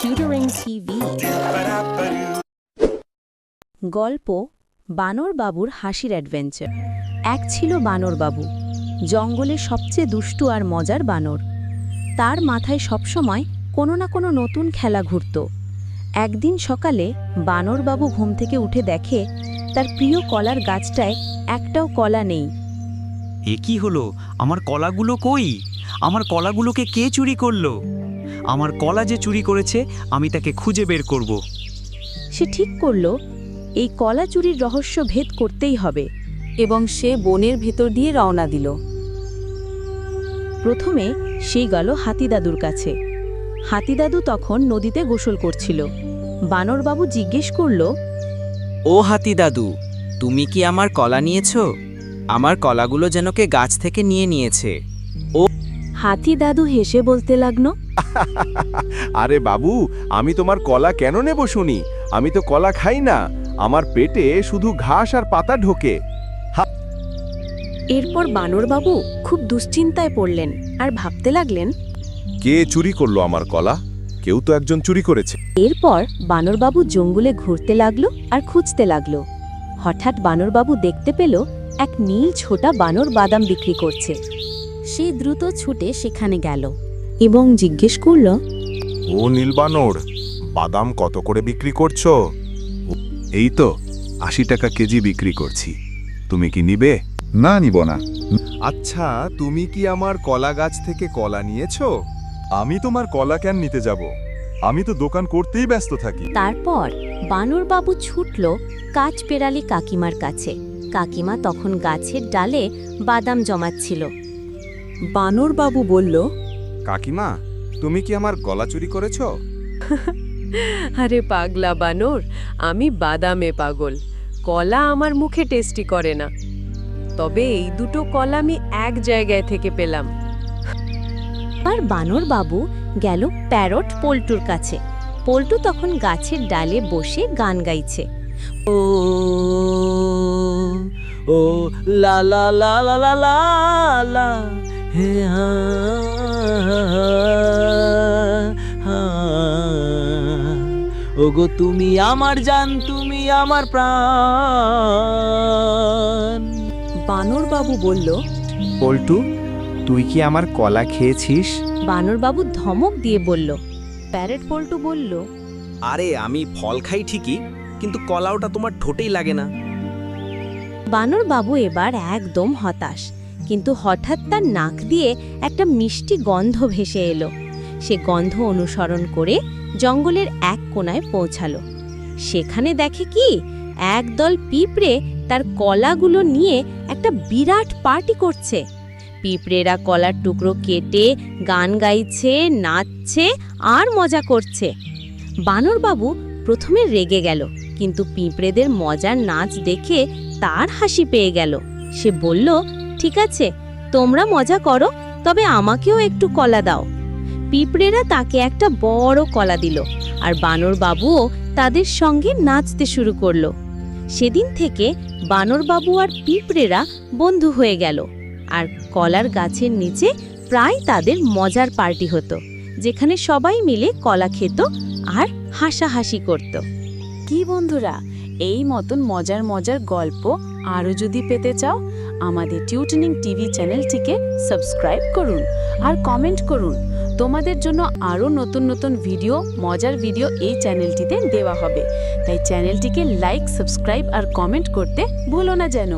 Tutoring TV গল্প বানর বাবুর হাসির অ্যাডভেঞ্চার। এক ছিল বানর বাবু, জঙ্গলের সবচেয়ে দুষ্টু আর মজার বানর। তার মাথায় সবসময় কোনো না কোনো নতুন খেলা ঘুরত। একদিন সকালে বানর বাবু ঘুম থেকে উঠে দেখে তার প্রিয় কলার গাছটায় একটাও কলা নেই। এ কি হলো? আমার কলাগুলো কই? আমার কলাগুলোকে কে চুরি করলো? আমার কলা যে চুরি করেছে আমি তাকে খুঁজে বের করব। সে ঠিক করল এই কলা চুরির রহস্য ভেদ করতেই হবে এবং সে বনের ভেতর দিয়ে রওনা দিল। প্রথমে সে গেল হাতিদাদুর কাছে। হাতিদাদু তখন নদীতে গোসল করছিল। বানরবাবু জিজ্ঞেস করল, ও হাতি দাদু, তুমি কি আমার কলা নিয়েছো? আমার কলাগুলো যেন কে গাছ থেকে নিয়ে নিয়েছে। হাতিদাদু হেসে বলতে লাগলো, আরে বাবু, আমি তোমার কলা কেন নেব শুনি? আমি তো কলা খাই না, আমার পেটে শুধু ঘাস আর পাতা ঢোকে। এরপর বানরবাবু খুব দুশ্চিন্তায় পড়লেন আর ভাবতে লাগলেন, কে চুরি করলো আমার কলা? কেউ তো একজন চুরি করেছে। এরপর বানরবাবু জঙ্গলে ঘুরতে লাগলো আর খুঁজতে লাগলো। হঠাৎ বানরবাবু দেখতে পেল এক নীল ছোটা বানর বাদাম বিক্রি করছে। সে দ্রুত ছুটে সেখানে গেল এবং জিজ্ঞেস করল, ও নীল বানর, বাদাম কত করে বিক্রি করছো? এই তো ৮০ টাকা কেজি বিক্রি করছি, তুমি কি নিবে? না, নিব না। আচ্ছা, তুমি কি আমার কলা গাছ থেকে কলা নিয়েছো? আমি তোমার কলা কেন নিতে যাব? আমি তো দোকান করতেই ব্যস্ত থাকি। তারপর বানরবাবু ছুটল কাঠপেড়ালি কাকিমার কাছে। কাকিমা তখন গাছের ডালে বাদাম জমাচ্ছিল। বানরবাবু বলল, কাকিমা, তুমি কি আমার কলা চুরি করেছো? আরে পাগলা বানর, আমি বাদামে পাগল। কলা আমার মুখে টেস্টি করে না। তবে এই দুটো কলা আমি এক জায়গায় থেকে পেলাম। আর বানরবাবু গেল প্যারট পল্টুর কাছে। পল্টু তখন গাছের ডালে বসে গান গাইছে। ও ও লা লা লা লা লা লা লা হে হা হা। ওগো তুমি আমার জান, তুমি আমার প্রাণ। বানরবাবু বলল, পল্টু, তুই কি আমার কলা খেয়েছিস? বানরবাবু ধমক দিয়ে বলল। প্যারট পল্টু বলল, আরে আমি ফল খাই ঠিকই, কিন্তু কলা ওটা তোমার ঠোঁটেই লাগে না। বানরবাবু এবার একদম হতাশ। কিন্তু হঠাৎ তার নাক দিয়ে একটা মিষ্টি গন্ধ ভেসে এলো। সে গন্ধ অনুসরণ করে জঙ্গলের এক কোণায় পৌঁছালো। সেখানে দেখে কি একদল পিঁপড়ে তার কলাগুলো নিয়ে একটা বিরাট পার্টি করছে। পিঁপড়েরা কলার টুকরো কেটে গান গাইছে, নাচছে আর মজা করছে। বানরবাবু প্রথমে রেগে গেল, কিন্তু পিঁপড়েদের মজার নাচ দেখে তার হাসি পেয়ে গেল। সে বলল, ঠিক আছে, তোমরা মজা করো, তবে আমাকেও একটু কলা দাও। পিঁপড়েরা তাকে একটা বড় কলা দিল আর বানরবাবুও তাদের সঙ্গে নাচতে শুরু করলো। সেদিন থেকে বানরবাবু আর পিঁপড়েরা বন্ধু হয়ে গেল। আর কলার গাছের নিচে প্রায় তাদের মজার পার্টি হতো, যেখানে সবাই মিলে কলা খেত আর হাসাহাসি করত। কি বন্ধুরা, এই মতন মজার মজার গল্প আরও যদি পেতে চাও, আমাদের টিউটনিং টিভি চ্যানেলটিকে সাবস্ক্রাইব করুন আর কমেন্ট করুন। তোমাদের জন্য আরও নতুন নতুন ভিডিও, মজার ভিডিও এই চ্যানেলটিতে দেওয়া হবে। তাই চ্যানেলটিকে লাইক, সাবস্ক্রাইব আর কমেন্ট করতে ভুলো না যেন।